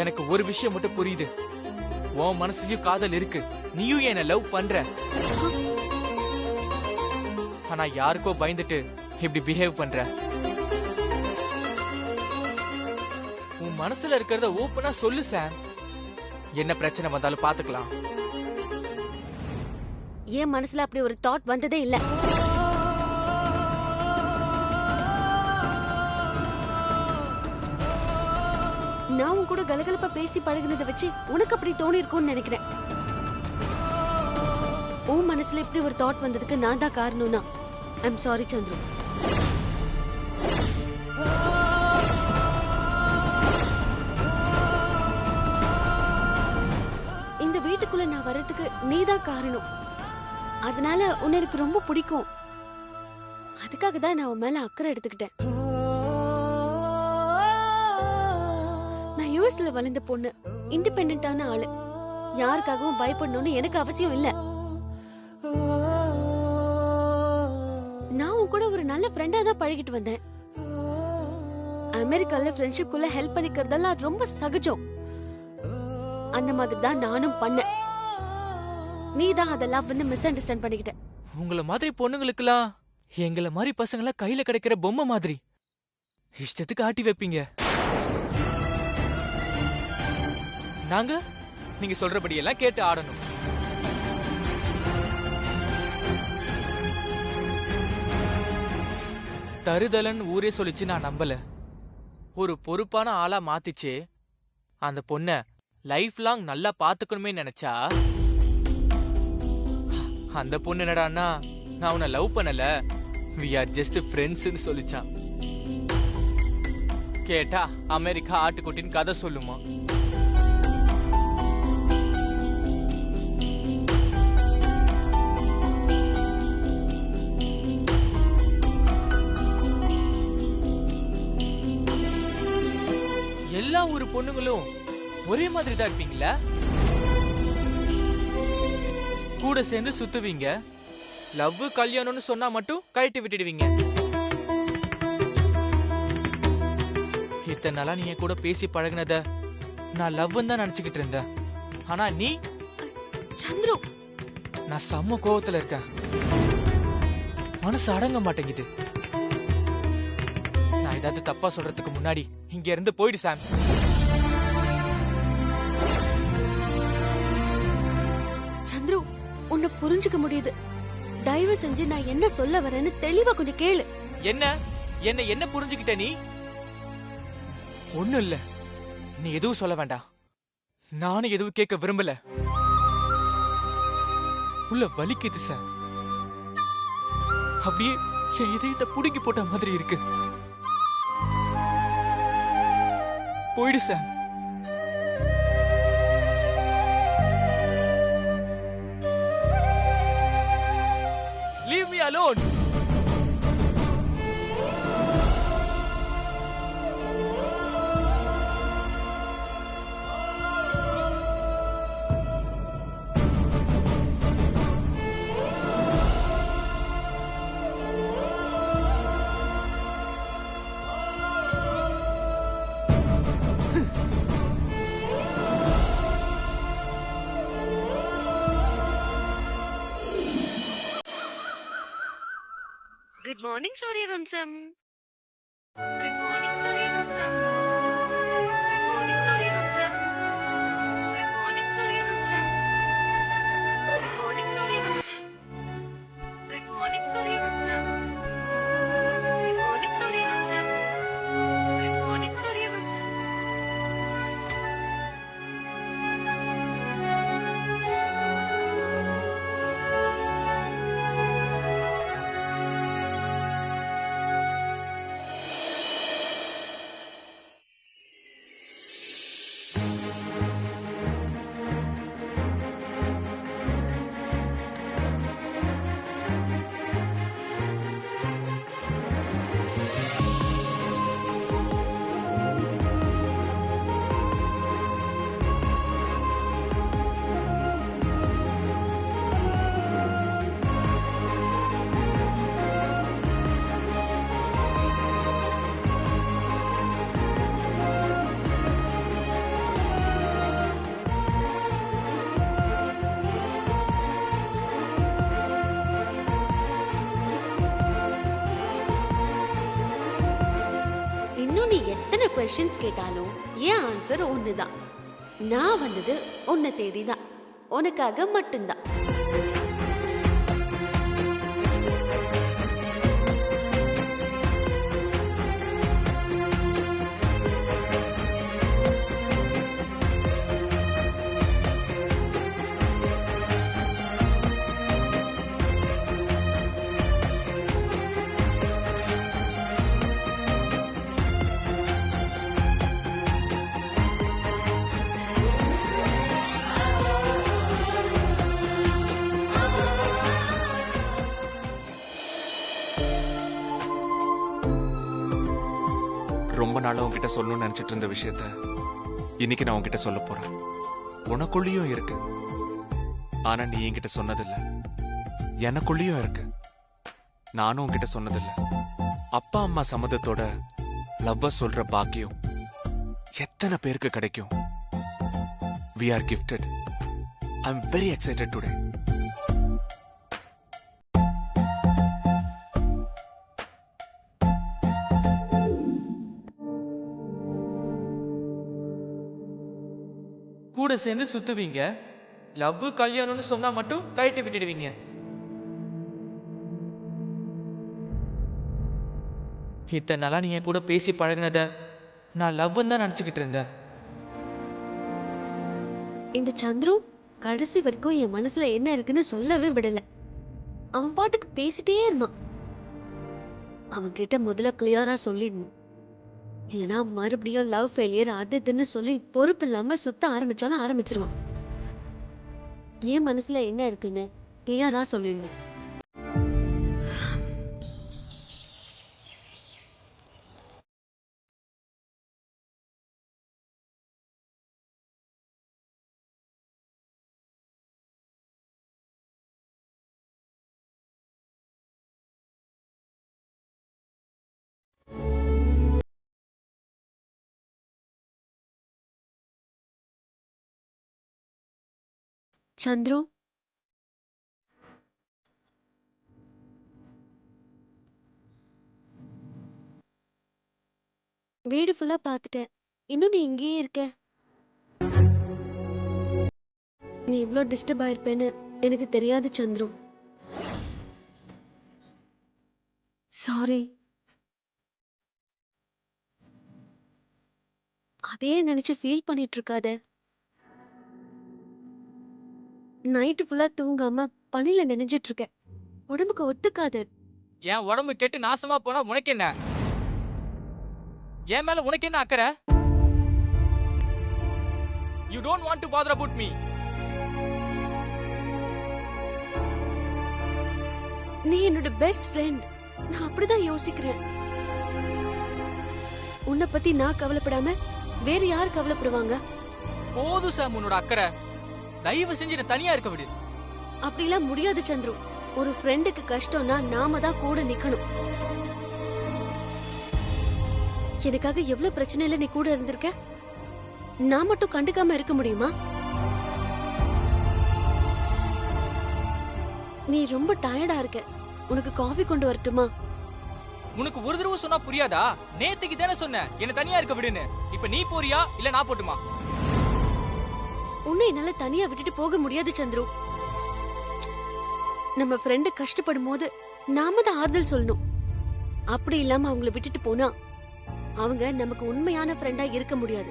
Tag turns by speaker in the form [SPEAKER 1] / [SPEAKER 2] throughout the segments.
[SPEAKER 1] எனக்கு ஒரு விஷயம் மட்டும் புரியுது. உன் மனசுலயும் காதல் இருக்கு, நீயும் என்ன லவ் பண்ற. ஆனா யாருக்கோ பயந்துட்டு இப்படி பிஹேவ் பண்ற. உன் மனசுல இருக்கிறத ஓப்பனா சொல்லு சாம். என்ன பிரச்சனை வந்தாலும் பாத்துக்கலாம்.
[SPEAKER 2] என் மனசுல அப்படி ஒரு தாட் வந்ததே இல்ல. நான் உன் கூட கலகலப்பா பேசி பழகுனதை வச்சு உனக்கு அப்படி தோணி இருக்கும்னு நினைக்கிறேன். உன் மனசுல இப்படி ஒரு தாட் வந்ததுக்கு நான் தான் காரணம்னா ஐம் சாரி சந்துரு. இந்த வீட்டுக்குள்ள நான் வர்றதுக்கு நீதான் காரணம். அதனால உன்னை எனக்கு ரொம்ப பிடிக்கும். அதுக்காக தான் நான் உன் மேல அக்கறை எடுத்துக்கிட்டேன். நான் யூஎஸ்ல வளர்ந்த பொண்ணு, இண்டிபெண்டன்டான ஆளு. யாருக்காகவும் பயப்படணும்னு எனக்கு அவசியம் இல்ல. நான் உன் கூட ஒரு நல்ல ஃப்ரெண்டா தான் பழகிட்டு வந்தேன். அமெரிக்கால ஃப்ரெண்ட்ஷிப்குள்ள ஹெல்ப் பண்ணிக்கிறதெல்லாம் ரொம்ப சகஜம். அந்த மாதிரி தான் நானும் பண்ணேன். நீ தான் அதெல்லாம் மிஸ் அண்டர்ஸ்டாண்ட் பண்ணிக்கிட்ட.
[SPEAKER 1] உங்கள மாதிரி பொண்ணுங்களுக்கெல்லாம் எங்கள மாதிரி பசங்கள கையில கிடைக்கிற பொம்மை மாதிரி இஷ்டத்துக்கு ஆட்டி வைப்பீங்க. நாங்க நீங்க சொல்றபடி எல்லாம் கேட்டு ஆடணும். தருதலன் ஊரே சொல்லிச்சு, நான் நம்பல. ஒரு பொறுப்பான ஆளா மாத்திச்சே அந்த பொண்ண லைஃப் லாங் நல்லா பாத்துக்கணுமே நினைச்சா, அந்த பொண்ணு என்னடான்னா நான் உன்னை லவ் பண்ணல, we are just friends ன்னு சொல்லிச்சான். கேட்டா அமெரிக்கா ஆட்டுக்குட்டின்னு கதை சொல்லுமா. எல்லா ஒரு பொண்ணுங்களும் ஒரே மாதிரி தான் இருப்பீங்களா? கூட சேர்ந்து சுத்துவீங்க, லவ் கல்யாணம்னு சொன்னா மட்டும் கழட்டி விட்டுடுவீங்க. இத்தனை நாளா நீ என் கூட பேசி பழகினத நான் லவ்னு தான் நினைச்சுக்கிட்டு இருந்தேன். ஆனா நீ
[SPEAKER 2] சந்துரு,
[SPEAKER 1] நான் செம்ம கோவத்துல இருக்கேன். மனசு அடங்க மாட்டேங்குது. நான் ஏதாவது தப்பா சொல்றதுக்கு முன்னாடி இங்க இருந்து போயிடு சாம்.
[SPEAKER 2] சந்துரு, உன்னை புரிஞ்சுக்க முடியுது. தயவு செஞ்சு நான் என்ன சொல்ல வரேன்னு தெளிவா கொஞ்சம் கேளு.
[SPEAKER 1] என்ன என்ன என்ன புரிஞ்சுக்கிட்ட நீ? ஒண்ணும் இல்ல, நீ எதுவும் சொல்ல வேண்டாம். நானும் எதுவும் கேட்க விரும்பல. உள்ள வலிக்குது சார். அப்படியே என் இதயத்தை புடுங்கி போட்ட மாதிரி இருக்கு. போயிடு sir. Leave me alone.
[SPEAKER 2] Good morning, Sooryavansham. Good morning, Sooryavansham. Good morning, Sooryavansham. Good morning, Sooryavansham. Good morning, Sooryavansham. Good morning, Sooryavansham. Good morning, Sooryavansham. Good morning, Sooryavansham. Questions கேட்டாலும் என் ஆன்சர் ஒண்ணுதான். நான் வந்தது உன்னை தேடிதான், உனக்காக மட்டும்தான்.
[SPEAKER 3] ரொம்ப நாளா உன்கிட்ட சொல்லணும்னு நினைச்சிட்டு இருந்த விஷயத்த இன்னைக்கு நான் உன்கிட்ட சொல்ல போறேன். உனக்குள்ளேயும் இருக்கு, ஆனா நீ என்கிட்ட சொன்னதில்ல. எனக்குள்ளேயும் இருக்கு, நானும் உன்கிட்ட சொன்னதில்ல. அப்பா அம்மா சம்மதத்தோட லவ்வ சொல்ற பாக்கியம் எத்தனை பேருக்கு கிடைக்கும்? We are gifted. I'm very excited today.
[SPEAKER 1] கூட சேர்ந்து சுத்துவீங்க, லவ் கல்யாணம்னு சொன்னா மட்டும் கழட்டி விட்டுடுவீங்க. இத்தனை நாளா நீங்க கூட பேசி பழகினத நான் லவ்னு தான் நினைச்சுக்கிட்டு இருந்தேன்.
[SPEAKER 2] இந்த சந்துரு கடைசி வரைக்கும் என் மனசுல என்ன இருக்குன்னு சொல்லவே விடல. அவன் பாட்டுக்கு பேசிட்டே இருந்தான். அவன் கிட்ட முதல்ல கிளியரா சொல்லிடணும், இல்லைன்னா மறுபடியும் லவ் ஃபெயிலியர் அது இதுன்னு சொல்லி பொறுப்பு இல்லாம சுத்த ஆரம்பிச்சாலும் ஆரம்பிச்சிருவான். என் மனசுல என்ன இருக்குன்னு கிளியரா சொல்லிடணும். சந்துரு, வீடு ஃபுல்லா பாத்துட்டேன், இன்னும் நீ இங்கேயே இருக்க. நீ இவ்ளோ டிஸ்டர்ப் ஆயிருப்பேன்னு எனக்கு தெரியாது சந்துரு. சாரி. அதே நினைச்சு ஃபீல் பண்ணிட்டு இருக்காத. நைட்டு ஃபுல்லா தூங்காம பனில நினைஞ்சிட்டு இருக்க, உடம்புக்கு ஒத்துக்காது.
[SPEAKER 1] என் உடம்பு கெட்டு நாசமா போனா உனக்கு என்ன? என் மேல உனக்கு என்ன அக்கறை? You don't want to bother about me.
[SPEAKER 2] நீ என்னோட பெஸ்ட் ஃப்ரெண்ட், நான் அப்படிதான் யோசிக்கிறேன். உன்னை பத்தி நான் கவலைப்படாம வேற யார் கவலைப்படுவாங்க?
[SPEAKER 1] போதும் சாம் உன்னோட அக்கறை. தயவு செஞ்சு என்ன தனியா இருக்க விடு.
[SPEAKER 2] அப்படிலாம் முடியாது சந்துரு. ஒரு ஃப்ரெண்டுக்கு கஷ்டம்னா நாம தான் கூட நிக்கணும். எனக்காக எவ்வளவு பிரச்சனையில நீ கூட இருந்திருக்க, நான் மட்டும் கண்டுக்காம இருக்க முடியுமா? நீ ரொம்ப டயர்டா இருக்க, உனக்கு காஃபி கொண்டு வரட்டுமா?
[SPEAKER 1] உனக்கு ஒரு தடவை சொன்னா புரியாதா? நேத்துக்கு தானே சொன்ன என்ன தனியா இருக்க விடுன்னு. இப்ப நீ போறியா இல்ல நான் போட்டுமா?
[SPEAKER 2] உன்னை என்னால தனியா விட்டுட்டு போக முடியாது சந்துரு. நம்ம ஃப்ரெண்டு கஷ்டப்படும் போது நாம தான் ஆறுதல் சொல்லணும். அப்படி இல்லாம அவங்கள விட்டுட்டு போனா அவங்க நமக்கு உண்மையான ஃப்ரெண்டா இருக்க முடியாது.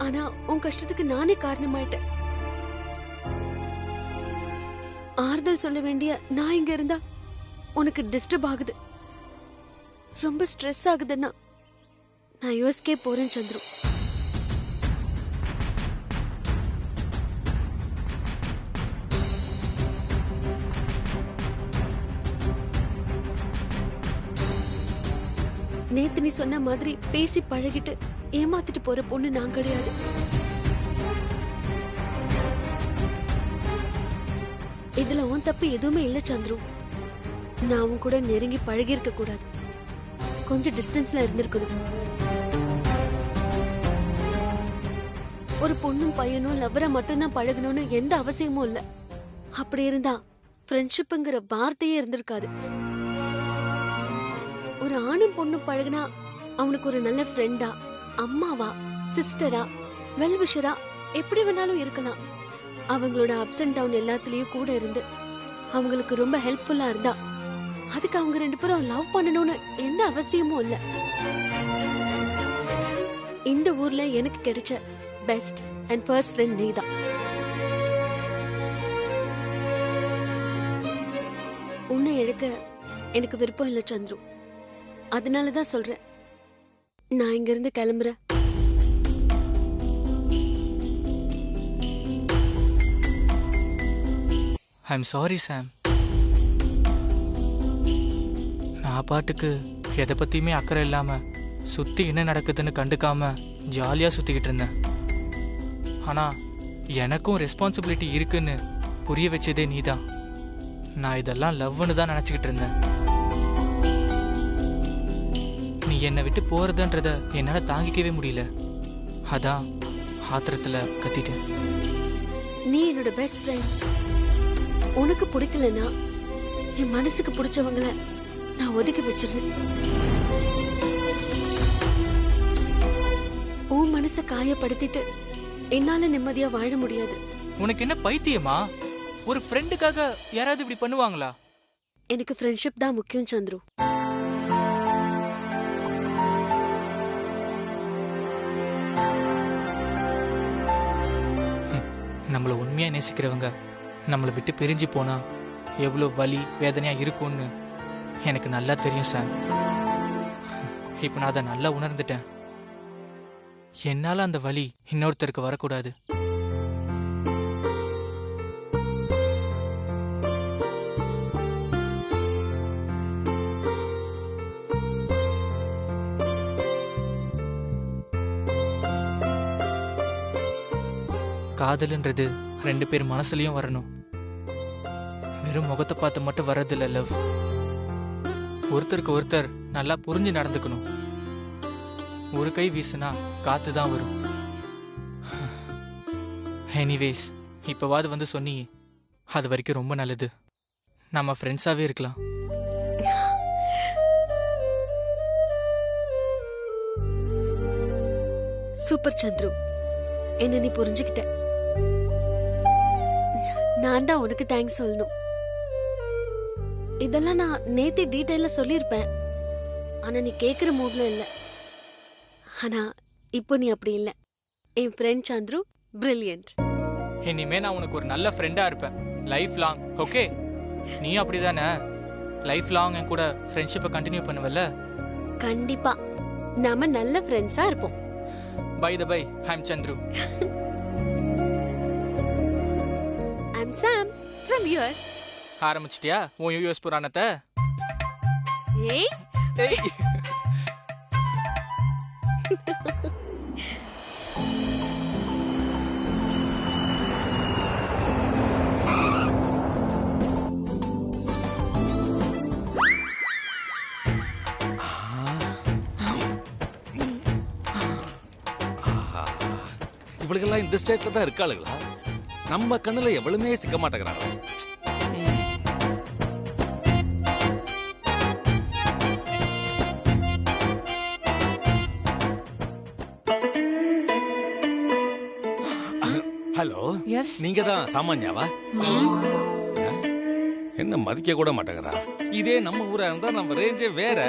[SPEAKER 2] ஆனா உன் கஷ்டத்துக்கு நானே காரணமாயிட்டேன். ஆறுதல் சொல்ல வேண்டிய நான் இங்க இருந்தா உனக்கு டிஸ்டர்ப் ஆகுது, ரொம்ப ஸ்ட்ரெஸ் ஆகுதுன்னா நான் யூஎஸ்கே போறேன் சந்துரு. நேத்து நீ சொன்ன மாதிரி பேசி பழகிட்டு ஏமாத்திட்டு போற பொண்ணு நான் கிடையாது. இதுல உன் தப்பு எதுவுமே இல்ல சந்துரு. நான் உன் கூட நெருங்கி பழகி இருக்க கூடாது, கொஞ்சம் டிஸ்டன்ஸ்ல இருந்திருக்கணும். ஒரு பொண்ணும் பையனும் லவ்வரா மட்டும்தான் பழகணும்னு எந்த அவசியமும் இல்ல. அப்படி இருந்தா ஃப்ரெண்ட்ஷிப்ங்கிற வார்த்தையே இருந்திருக்காது. ஒரு ஆணும் பொண்ணும் பழகுனா அவனுக்கு ஒரு நல்ல ஃப்ரெண்டா அம்மாவா, சிஸ்டரா, வெல்விஷரா எப்படி வேணாலும் இருக்கலாம். அவங்களோட அப்ஸ் அண்ட் டவுன் எல்லாத்துலயும் கூட இருந்து அவங்களுக்கு ரொம்ப ஹெல்ப்ஃபுல்லா இருந்தா அதுக்கு அவங்க 2 பேரும் லவ் பண்ணணும்னு எந்த அவசியமும் இல்ல. இந்த ஊர்ல எனக்கு கிடைச்ச பெஸ்ட் அண்ட் ஃபர்ஸ்ட் ஃப்ரெண்ட் நீதான். உன்னை இழக்க எனக்கு விருப்பம் இல்ல சந்துரு. அதனாலதான் சொல்றேன், நான் இங்க இருந்து கிளம்புறேன்.
[SPEAKER 1] ஐம் சாரி சாம். நான் பாட்டுக்கு எதை பத்தியுமே அக்கறை இல்லாம சுத்தி என்ன நடக்குதுன்னு கண்டுக்காம ஜாலியா சுத்திக்கிட்டு இருந்தேன். ஆனா எனக்கும் ரெஸ்பான்சிபிலிட்டி இருக்குன்னு புரிய வச்சதே நீதான். நான் இதெல்லாம் லவ்னு தான் நினைச்சுக்கிட்டு இருந்தேன். நீ என்னை விட்டு போறதுன்றத என்னால தாங்கிக்கவே முடியல. அதான் ஆத்திரத்துல கத்திட்டேன்.
[SPEAKER 2] நீ என்னோட பெஸ்ட் ஃப்ரெண்ட். உனக்கு பிடிக்கலன்னா என் மனசுக்கு பிடிச்சவங்கள நான் ஒதுக்கி வச்சிருறேன். உன் மனசை காயப்படுத்திட்டு என்னால நிம்மதியா வாழ முடியாது.
[SPEAKER 1] உனக்கு என்ன பைத்தியமா? ஒரு ஃப்ரெண்டுக்காக யாராவது இப்படி பண்ணுவாங்களா?
[SPEAKER 2] எனக்கு ஃப்ரெண்ட்ஷிப் தான் முக்கியம் சந்துரு.
[SPEAKER 1] நம்மள உண்மையா நேசிக்கிறவங்க நம்மளை விட்டு பிரிஞ்சு போனா எவ்வளோ வலி வேதனையா இருக்கும்னு எனக்கு நல்லா தெரியும் சார். இப்போ நான் அதை நல்லா உணர்ந்துட்டேன். என்னால அந்த வலி இன்னொருத்தருக்கு வரக்கூடாது. காதல்ன்றது 2 பேர் மனசுலயும் வரணும். வெறும் முகத்தை பார்த்து மட்டும் வர்றதில்ல லவ். ஒருத்தருக்கு ஒருத்தர் நல்லா புரிஞ்சு நடந்துக்கணும். ஒரு கை வீசுனா காத்து தான் வரும். எனிவேஸ், இப்பவாது வந்து சொன்னியே, அது வரைக்கும் ரொம்ப நல்லது. நம்ம ஃப்ரெண்ட்ஸாவே இருக்கலாம்.
[SPEAKER 2] சூப்பர் சந்துரு, என்ன நீ புரிஞ்சுக்கிட்ட. நான் தான் உனக்கு தேங்க்ஸ் சொல்லணும். இதெல்லாம் நான் நேத்து டீடைலா சொல்லியிருப்பேன். ஆனா நீ கேக்குற மூட்ல இல்ல. ஆனா இப்போ நீ அப்படி இல்ல. என் ஃப்ரெண்ட் சந்துரு பிரில்லியன்ட்.
[SPEAKER 1] இனிமே நான் உனக்கு ஒரு நல்ல ஃப்ரெண்டா இருப்பேன், லைஃப் லாங். ஓகே, நீ அப்படிதானே? லைஃப் லாங் என் கூட ஃப்ரெண்ட்ஷிப்பை கண்டினியூ பண்ணுவல்ல?
[SPEAKER 2] கண்டிப்பா நாம நல்ல ஃப்ரெண்ட்ஸா இருப்போம்.
[SPEAKER 1] By the by, I'm Chandru.
[SPEAKER 2] I'm Sam from US.
[SPEAKER 1] ஆரம்பிச்சிட்டியா உன் யூஎஸ் புராணத்தை?
[SPEAKER 2] ஏய்
[SPEAKER 1] ஏய்,
[SPEAKER 4] இவளுக்கெல்லாம் இந்த ஸ்டேட்ல தான் இருக்காளுங்களா? நம்ம கண்ணுல எவ்வளவுமே சிக்க மாட்டேங்கிறாங்க. ஹலோ, நீங்க தான் சாமான்யாவா? என்ன மதிக்க கூட மாட்டேங்கிறா. இதே நம்ம ஊரா இருந்தா நம்ம ரேஞ்சே வேற.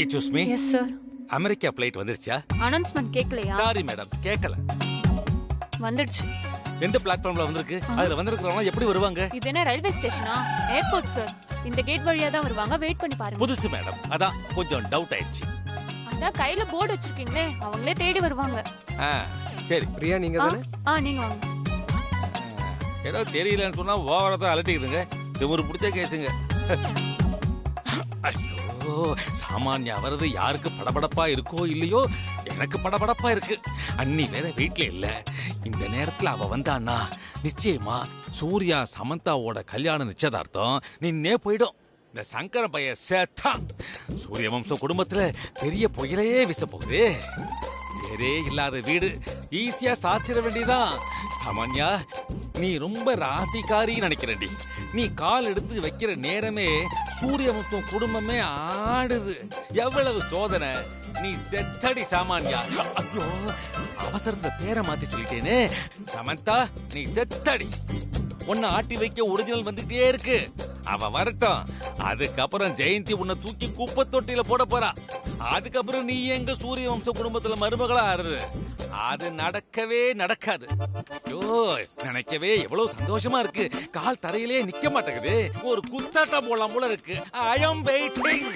[SPEAKER 4] Excuse me.
[SPEAKER 5] Yes sir.
[SPEAKER 4] America flight வந்துருச்சா?
[SPEAKER 5] அனௌன்ஸ்மென்ட் கேக்கலையா?
[SPEAKER 4] சாரி மேடம், கேட்கல.
[SPEAKER 5] வந்துடுச்சு.
[SPEAKER 4] எந்த பிளாட்ஃபார்ம்ல வந்திருக்கு? அதுல வந்திருக்கிறவங்க எப்படி வருவாங்க?
[SPEAKER 5] இது என்ன ரயில்வே ஸ்டேஷனா? Airport sir. இந்த கேட் வழியா தான் வருவாங்க. வெயிட் பண்ணி பாருங்க.
[SPEAKER 4] புதுசு மேடம், அதான் கொஞ்சம் டவுட் ஆயிடுச்சு.
[SPEAKER 5] அதான் கையில போர்டு வச்சிருக்கீங்களே, அவங்களே தேடி வருவாங்க.
[SPEAKER 4] சரி.
[SPEAKER 6] பிரியா நீங்க தானே?
[SPEAKER 5] நீங்க வாங்க.
[SPEAKER 4] ஏதோ தெரியலன்னு சொன்னா ஓவரா தான் அலட்டிக்குதுங்க. இது ஒரு பிடிச்ச கேஸுங்க. ஐயோ, சாமான்யா வருது. யாருக்கு படபடப்பா இருக்கோ இல்லையோ, எனக்கு படபடப்பா இருக்கு. அண்ணி வேற வீட்டுல இல்ல. இந்த நேரத்துல அவ வந்தான்னா நிச்சயமா சூர்யா சமந்தாவோட கல்யாண நிச்சயதார்த்தம் நின்னே போயிடும். இந்த சங்கர பைய சேத்தா சூரிய வம்சம் குடும்பத்துல பெரிய புயலையே வீச போகுது. வேறே இல்லாத வீடு ஈஸியா சாச்சிட வேண்டியதான். சாமான்யா, நீ ரொம்ப ராசிக்காரி நினைக்கிறடி. நீ கால் எடுத்து வைக்கிற நேரமே சூரியவம்சம் குடும்பமே ஆடுது. எவ்வளவு சோதனை! நீ செத்தடி சாமான்யா. ஐயோ, அவசரத்துல பேரை மாத்தி சொல்லிட்டேனே. சமந்தா, நீ செத்தடி. உன்னை ஆட்டி வைக்க ஒரிஜினல் வந்துட்டே இருக்கு. அவ வரட்டும். அதுக்கப்புறம் ஜெயந்தி உன்னை தூக்கி குப்பை தொட்டியில போட போறா. அதுக்கப்புறம் நீ எங்க சூரிய வம்ச குடும்பத்துல மருமகளா ஆறுது. அது நடக்கவே நடக்காது. ஐயோ, நினைக்கவே எவ்வளவு சந்தோஷமா இருக்கு. கால் தரையிலே நிக்க மாட்டேங்குது. ஒரு குத்தாட்டம் போடலாம் போல இருக்கு. I am waiting.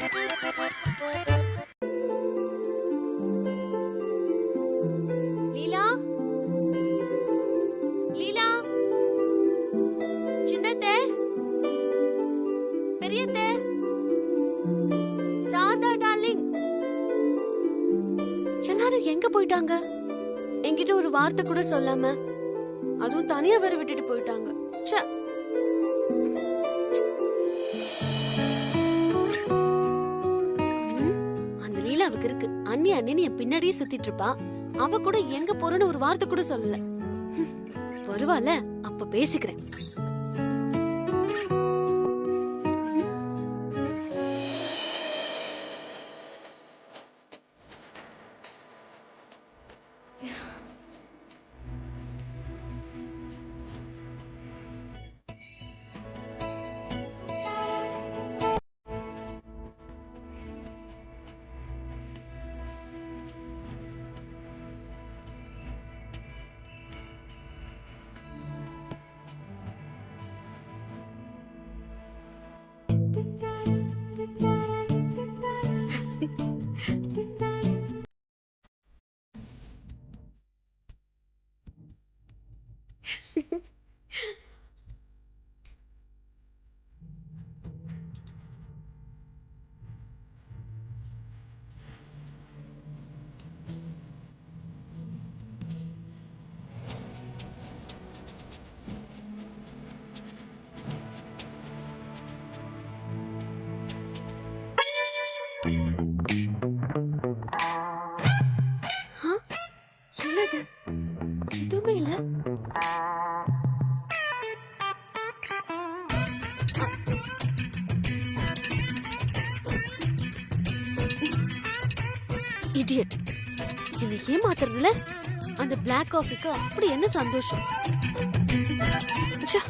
[SPEAKER 2] Leela, Leela, சின்னத்தே, பெரியத்தே, சாரதா டார்லிங், எல்லாரும் எங்க போயிட்டாங்க? என்கிட்ட ஒரு வார்த்தை கூட சொல்லாம, அதுவும் தனியா வர விட்டுட்டு போயிட்டாங்க. ச்சே. அந்த லீலாவுக்கு இருக்கு. அண்ணி அண்ணின்னு என் பின்னாடியே சுத்திட்டு இருப்பா. அவ கூட எங்க போறன்னு ஒரு வார்த்தை கூட சொல்லல. வருவால, அப்ப பேசிக்கிறேன். என்னது? எதுவுமே இல்ல. இடியட். என்னை ஏமாத்துறதுல அந்த பிளாக் காஃபிக்கு அப்படி என்ன சந்தோஷம்? ச்சே.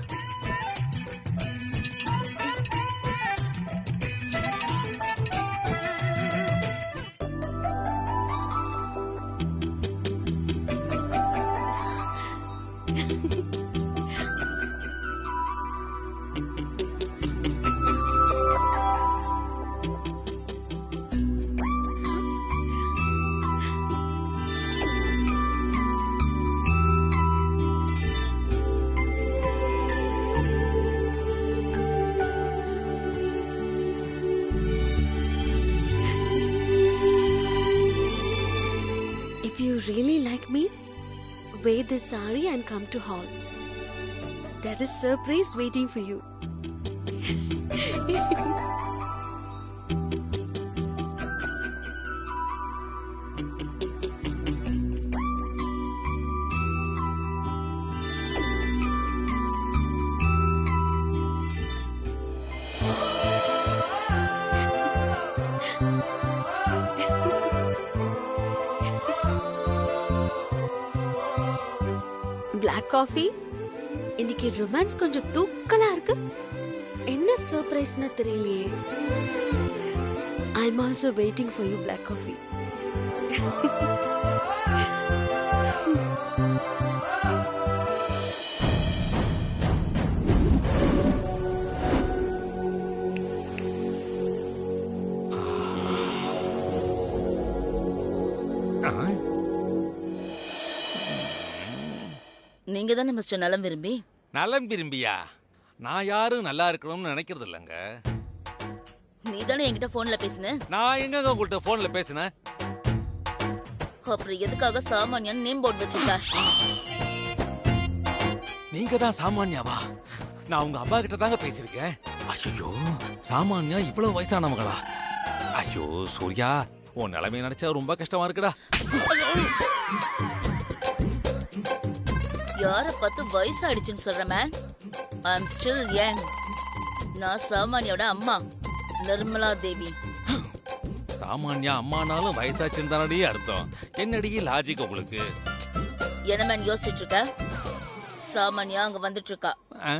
[SPEAKER 2] If you really like me, wear this sari and come to hall. There is surprise waiting for you. Black coffee. இன்னைக்கு ரொமான்ஸ் கொஞ்சம் தூக்கலா இருக்கு. என்ன சர்ப்ரைஸ்னா தெரியலையே. I'm also waiting for you, black coffee.
[SPEAKER 6] நீங்க தானே மிஸ்டர் நலம் விரும்பி?
[SPEAKER 4] நலம் விரும்பியா? நான் யாரும் நல்லா இருக்கணும்னு நினைக்கிறது இல்லைங்க.
[SPEAKER 6] நீ தானே என்கிட்ட போன்ல பேசின.
[SPEAKER 4] நான் எங்க உங்கள்கிட்ட போன்ல பேசினேன்?
[SPEAKER 6] அப்புறம் எதுக்காக சாமானியன் நேம் போர்டு வச்சிருக்க?
[SPEAKER 4] நீங்க தான் சாமானியாவா? நான் உங்க அப்பா கிட்ட தாங்க பேசியிருக்கேன். ஐயோ, சாமானியா இவ்வளவு வயசானவங்களா? ஐயோ சூர்யா, உன் நிலைமை நினைச்சா ரொம்ப கஷ்டமா இருக்குடா.
[SPEAKER 6] யார பார்த்து வயசாயிடுச்சுன்னு சொல்ற man? I am still young. நான் சாமானியோட அம்மா. நிர்மலா தேவி.
[SPEAKER 4] சாமானியா அம்மானாலும் வயசாச்சுன்னு தானடி அர்த்தம். என்னடி லாஜிக் உங்களுக்கு?
[SPEAKER 6] என்ன மேன் யோசிச்சுட்டு இருக்க? சாமானியா அங்க வந்துட்டு இருக்கா.
[SPEAKER 4] ஆ?